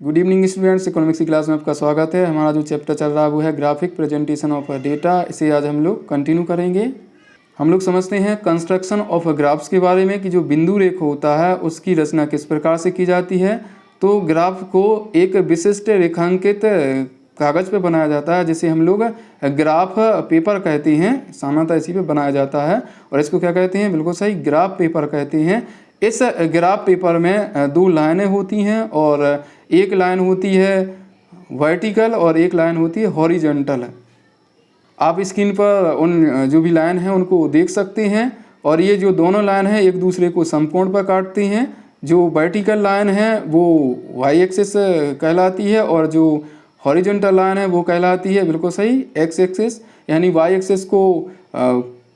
Good evening students, economics की class में आपका स्वागत है। हमारा जो चैप्टर चल रहा है वो है ग्राफिक प्रेजेंटेशन ऑफ डेटा। इसे आज हम लोग कंटिन्यू करेंगे। हम लोग समझते हैं कंस्ट्रक्शन ऑफ ग्राफ्स के बारे में कि जो बिंदु रेखा होता है उसकी रचना किस प्रकार से की जाती है। तो ग्राफ को एक विशिष्ट रेखांकित कागज़ पे बनाया जाता है जिसे हम लोग ग्राफ पेपर कहते हैं। सामान्यतः इसी पे बनाया जाता है और इसको क्या कहते हैं? बिल्कुल सही, ग्राफ पेपर कहते हैं। इस ग्राफ पेपर में दो लाइनें होती हैं और एक लाइन होती है वर्टिकल और एक लाइन होती है हॉरिजॉन्टल। आप स्क्रीन पर उन जो भी लाइन है उनको देख सकते हैं और ये जो दोनों लाइन है एक दूसरे को समकोण पर काटती हैं। जो वर्टिकल लाइन है वो वाई एक्सिस कहलाती है और जो हॉरिजॉन्टल लाइन है वो कहलाती है, बिल्कुल सही, एक्स एक्सिस। यानी वाई एक्सिस को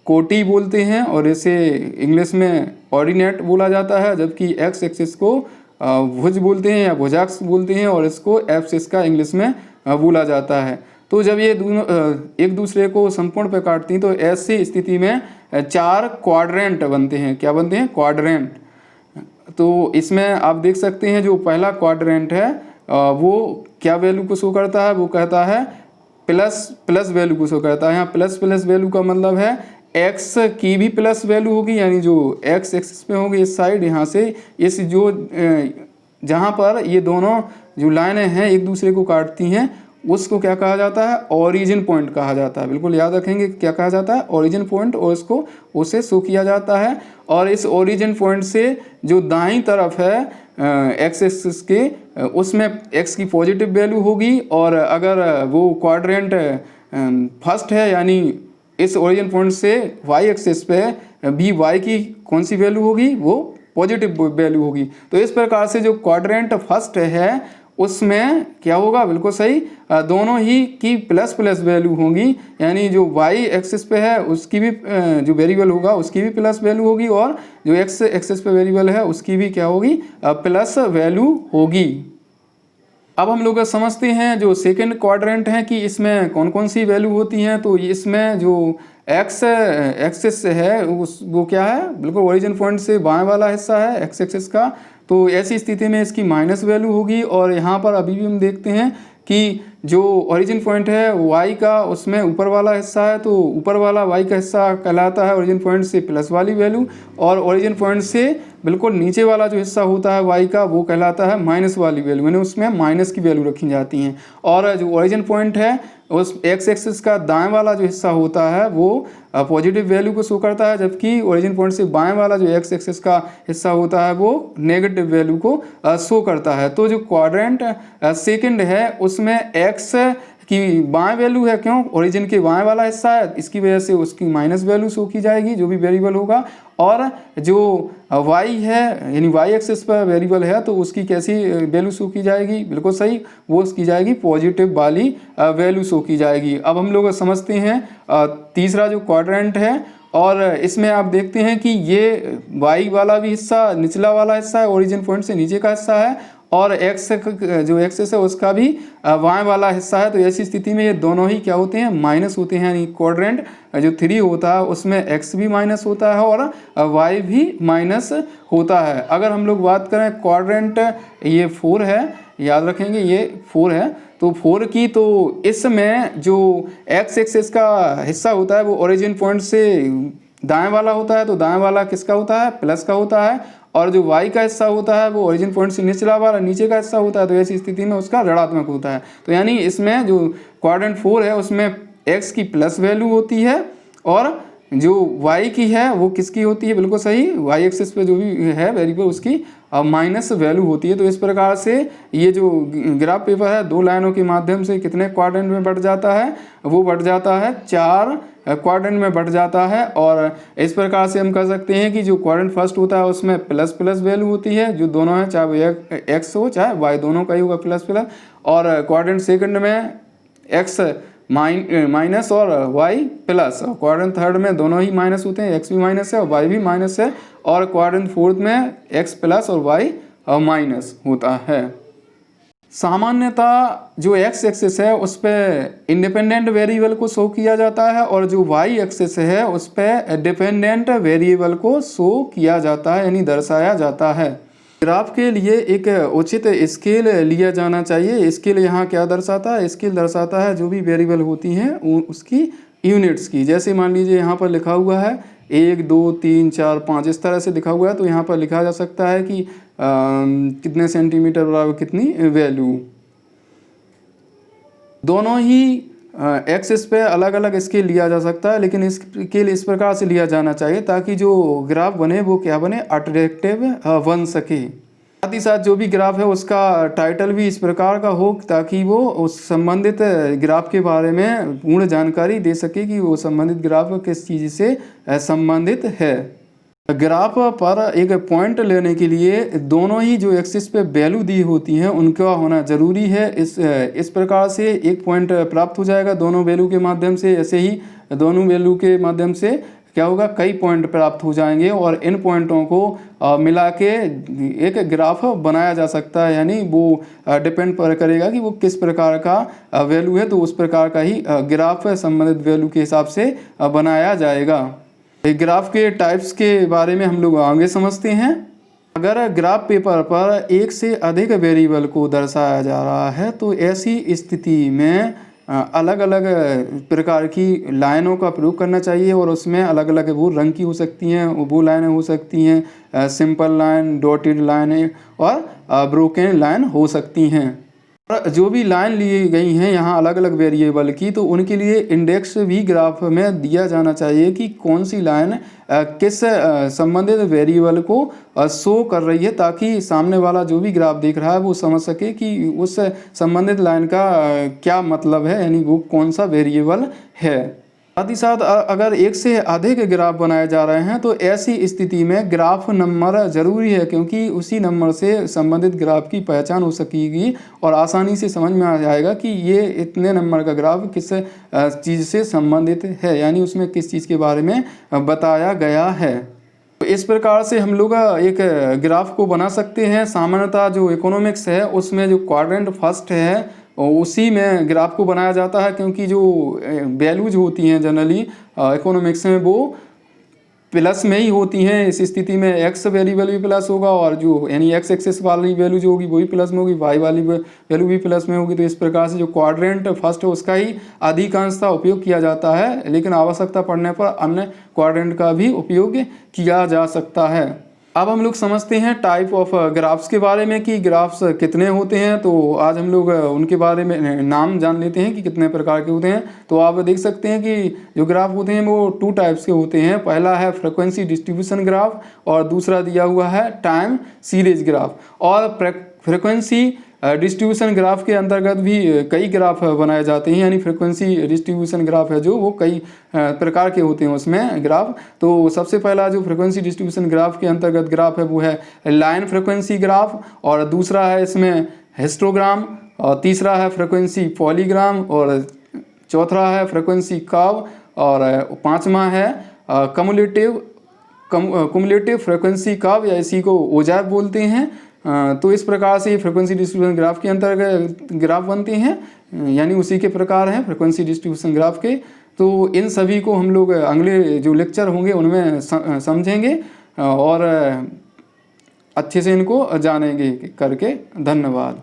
कोटि बोलते हैं और इसे इंग्लिश में ऑर्डिनेट बोला जाता है, जबकि एक्स एक्सिस को भुज बोलते हैं या भुजाक्ष बोलते हैं और इसको एब्सिस का इंग्लिश में बोला जाता है। तो जब ये दोनों एक दूसरे को समकोण पे काटती हैं तो ऐसी स्थिति में चार क्वाड्रेंट बनते हैं। क्या बनते हैं? क्वाड्रेंट। तो इसमें आप देख सकते हैं जो पहला क्वाड्रेंट है वो क्या वैल्यू को शो करता है? वो कहता है प्लस वैल्यू को शो करता है। यहाँ प्लस वैल्यू का मतलब है एक्स की भी प्लस वैल्यू होगी, यानी जो एक्स एक्सिस पे होगी इस साइड, यहाँ से इस जो जहाँ पर ये दोनों जो लाइनें हैं एक दूसरे को काटती हैं उसको क्या कहा जाता है? ओरिजिन पॉइंट कहा जाता है। बिल्कुल याद रखेंगे क्या कहा जाता है? Origin point. और इसको उसे शो किया जाता है और इस ओरिजिन पॉइंट से जो दाईं तरफ है एक्स एक्सिस के उसमें एक्स की पॉजिटिव वैल्यू होगी और अगर वो क्वाड्रेंट फर्स्ट है यानी इस ओरिजिन पॉइंट से वाई एक्सिस पे भी वाई की कौन सी वैल्यू होगी? वो पॉजिटिव वैल्यू होगी। तो इस प्रकार से जो क्वाड्रेंट फर्स्ट है उसमें क्या होगा? बिल्कुल सही, दोनों ही की प्लस वैल्यू होगी, यानी जो वाई एक्सिस पे है उसकी भी जो वेरिएबल होगा उसकी भी प्लस वैल्यू होगी और जो एक्स एक्सिस पे वेरिएबल है उसकी भी क्या होगी? प्लस वैल्यू होगी। अब हम लोग समझते हैं जो सेकंड क्वाड्रेंट है कि इसमें कौन कौन सी वैल्यू होती हैं। तो इसमें जो एक्स एक्सिस है वो क्या है? बिल्कुल ओरिजिन पॉइंट से बाएं वाला हिस्सा है एक्स एक्सिस का। तो ऐसी स्थिति में इसकी माइनस वैल्यू होगी और यहाँ पर अभी भी हम देखते हैं कि जो ओरिजिन पॉइंट है वाई का उसमें ऊपर वाला हिस्सा है, तो ऊपर वाला वाई का हिस्सा कहलाता है ओरिजिन पॉइंट से प्लस वाली वैल्यू और ओरिजिन पॉइंट से बिल्कुल नीचे वाला जो हिस्सा होता है वाई का वो कहलाता है माइनस वाली वैल्यू, यानी उसमें माइनस की वैल्यू रखी जाती हैं। और जो ओरिजिन पॉइंट है उस एक्स एक्सिस का दाएं वाला जो हिस्सा होता है वो पॉजिटिव वैल्यू को शो करता है, जबकि ओरिजिन पॉइंट से बाएं वाला जो एक्स एक्सिस का हिस्सा होता है वो नेगेटिव वैल्यू को शो करता है। तो जो क्वाड्रेंट सेकंड है उसमें एक्स की बाएं वैल्यू है, क्यों? ओरिजिन के बाएं वाला हिस्सा है, इसकी वजह से उसकी माइनस वैल्यू शो की जाएगी जो भी वेरिएबल होगा। और जो वाई है यानी वाई एक्सिस पर वेरिएबल है तो उसकी कैसी वैल्यू शो की जाएगी? बिल्कुल सही, वो की जाएगी पॉजिटिव वाली वैल्यू शो की जाएगी। अब हम लोग समझते हैं तीसरा जो क्वाड्रेंट है और इसमें आप देखते हैं कि ये वाई वाला भी हिस्सा निचला वाला हिस्सा है, ओरिजिन पॉइंट से नीचे का हिस्सा है और एक्स जो एक्सिस है उसका भी बाएं वाला हिस्सा है। तो ऐसी स्थिति में ये दोनों ही क्या होते हैं? माइनस होते हैं। यानी क्वाड्रेंट जो 3 होता है उसमें एक्स भी माइनस होता है और वाई भी माइनस होता है। अगर हम लोग बात करें क्वाड्रेंट ये 4 है, याद रखेंगे ये 4 है, तो 4 की तो इसमें जो एक्स एक्सिस का हिस्सा होता है वो ओरिजिन पॉइंट से दाएं वाला होता है, तो दाएं वाला किसका होता है? प्लस का होता है। और जो y का हिस्सा होता है वो ओरिजिन पॉइंट से निचला वाला नीचे का हिस्सा होता है, तो ऐसी स्थिति में उसका ऋणात्मक होता है। तो यानी इसमें जो क्वाड्रेंट 4 है उसमें x की प्लस वैल्यू होती है और जो y की है वो किसकी होती है? बिल्कुल सही, y एक्सिस पे जो भी है वेरिएबल उसकी माइनस वैल्यू होती है। तो इस प्रकार से ये जो ग्राफ पेपर है 2 लाइनों के माध्यम से कितने क्वाड्रेंट में बढ़ जाता है? वो बढ़ जाता है 4 क्वाड्रेंट में बढ़ जाता है। और इस प्रकार से हम कह सकते हैं कि जो क्वाड्रेंट फर्स्ट होता है उसमें प्लस वैल्यू होती है, जो दोनों है चाहे वो एक्स हो चाहे वाई, दोनों का ही होगा प्लस। और क्वाड्रेंट सेकंड में एक्स माइनस और वाई प्लस। और क्वाड्रेंट थर्ड में दोनों ही माइनस होते हैं, एक्स भी माइनस है और वाई भी माइनस है। और क्वाड्रेंट फोर्थ में एक्स प्लस और वाई माइनस होता है। सामान्यतः जो एक्स एक्सिस है उस पर इंडिपेंडेंट वेरिएबल को शो किया जाता है और जो वाई एक्सिस है उस पर डिपेंडेंट वेरिएबल को शो किया जाता है, यानी दर्शाया जाता है। ग्राफ के लिए एक उचित स्केल लिया जाना चाहिए। स्केल यहाँ क्या दर्शाता है? स्केल दर्शाता है जो भी वेरिएबल होती हैं उसकी यूनिट्स की। जैसे मान लीजिए यहाँ पर लिखा हुआ है 1 2 3 4 5 इस तरह से लिखा हुआ है, तो यहाँ पर लिखा जा सकता है कि कितने सेंटीमीटर बराबर कितनी वैल्यू। दोनों ही एक्सिस पे अलग अलग स्केल लिया जा सकता है, लेकिन स्केल इस प्रकार से लिया जाना चाहिए ताकि जो ग्राफ बने वो क्या बने, अट्रैक्टिव बन सके। साथ ही साथ जो भी ग्राफ है उसका टाइटल भी इस प्रकार का हो ताकि वो उस संबंधित ग्राफ के बारे में पूर्ण जानकारी दे सके कि वो संबंधित ग्राफ किस चीज़ से संबंधित है। ग्राफ पर एक पॉइंट लेने के लिए दोनों ही जो एक्सिस पे वैल्यू दी होती हैं उनका होना ज़रूरी है। इस प्रकार से एक पॉइंट प्राप्त हो जाएगा दोनों वैल्यू के माध्यम से। ऐसे ही दोनों वैल्यू के माध्यम से क्या होगा, कई पॉइंट प्राप्त हो जाएंगे और इन पॉइंटों को मिला के एक ग्राफ बनाया जा सकता है। यानी वो डिपेंड पर करेगा कि वो किस प्रकार का वैल्यू है, तो उस प्रकार का ही ग्राफ संबंधित वैल्यू के हिसाब से बनाया जाएगा। ग्राफ के टाइप्स के बारे में हम लोग आगे समझते हैं। अगर ग्राफ पेपर पर एक से अधिक वेरिएबल को दर्शाया जा रहा है तो ऐसी स्थिति में अलग अलग प्रकार की लाइनों का प्रयोग करना चाहिए और उसमें अलग अलग वो रंग की हो सकती हैं, वो लाइनें हो सकती हैं, सिंपल लाइन, डॉटेड लाइनें और ब्रोकन लाइन हो सकती हैं। जो भी लाइन ली गई हैं यहाँ अलग अलग वेरिएबल की, तो उनके लिए इंडेक्स भी ग्राफ में दिया जाना चाहिए कि कौन सी लाइन किस संबंधित वेरिएबल को शो कर रही है, ताकि सामने वाला जो भी ग्राफ देख रहा है वो समझ सके कि उस संबंधित लाइन का क्या मतलब है, यानी वो कौन सा वेरिएबल है। साथ ही साथ अगर एक से अधिक ग्राफ बनाए जा रहे हैं तो ऐसी स्थिति में ग्राफ नंबर ज़रूरी है, क्योंकि उसी नंबर से संबंधित ग्राफ की पहचान हो सकेगी और आसानी से समझ में आ जाएगा कि ये इतने नंबर का ग्राफ किस चीज़ से संबंधित है, यानी उसमें किस चीज़ के बारे में बताया गया है। तो इस प्रकार से हम लोग एक ग्राफ को बना सकते हैं। सामान्यतः जो इकोनॉमिक्स है उसमें जो क्वाड्रेंट फर्स्ट है उसी में ग्राफ को बनाया जाता है, क्योंकि जो वैल्यूज होती हैं जनरली इकोनॉमिक्स में वो प्लस में ही होती हैं। इस स्थिति में एक्स वेरिएबल भी प्लस होगा और जो यानी एक्स एक्सिस वाली वैल्यू जो होगी वही प्लस में होगी, वाई वाली वैल्यू भी प्लस में होगी। तो इस प्रकार से जो क्वाड्रेंट फर्स्ट है उसका ही अधिकांशतः उपयोग किया जाता है, लेकिन आवश्यकता पड़ने पर अन्य क्वाड्रेंट का भी उपयोग किया जा सकता है। अब हम लोग समझते हैं टाइप ऑफ ग्राफ्स के बारे में कि ग्राफ्स कितने होते हैं। तो आज हम लोग उनके बारे में नाम जान लेते हैं कि कितने प्रकार के होते हैं। तो आप देख सकते हैं कि जो ग्राफ होते हैं वो 2 टाइप्स के होते हैं। पहला है फ्रीक्वेंसी डिस्ट्रीब्यूशन ग्राफ और दूसरा दिया हुआ है टाइम सीरीज ग्राफ। और फ्रीक्वेंसी डिस्ट्रीब्यूशन ग्राफ के अंतर्गत भी कई ग्राफ बनाए जाते हैं, यानी फ्रीक्वेंसी डिस्ट्रीब्यूशन ग्राफ है जो वो कई प्रकार के होते हैं उसमें ग्राफ। तो सबसे पहला जो फ्रीक्वेंसी डिस्ट्रीब्यूशन ग्राफ के अंतर्गत ग्राफ है वो है लाइन फ्रीक्वेंसी ग्राफ, और दूसरा है इसमें हिस्टोग्राम, और तीसरा है फ्रीक्वेंसी पॉलीग्राम, और चौथा है फ्रीक्वेंसी कर्व, और पाँचवा है कम्युलेटिव फ्रीक्वेंसी कर्व, या इसी को ओजैव बोलते हैं। तो इस प्रकार से फ्रीक्वेंसी डिस्ट्रीब्यूशन ग्राफ के अंतर्गत ग्राफ बनते हैं, यानी उसी के प्रकार हैं फ्रीक्वेंसी डिस्ट्रीब्यूशन ग्राफ के। तो इन सभी को हम लोग अगले जो लेक्चर होंगे उनमें समझेंगे और अच्छे से इनको जानेंगे करके। धन्यवाद।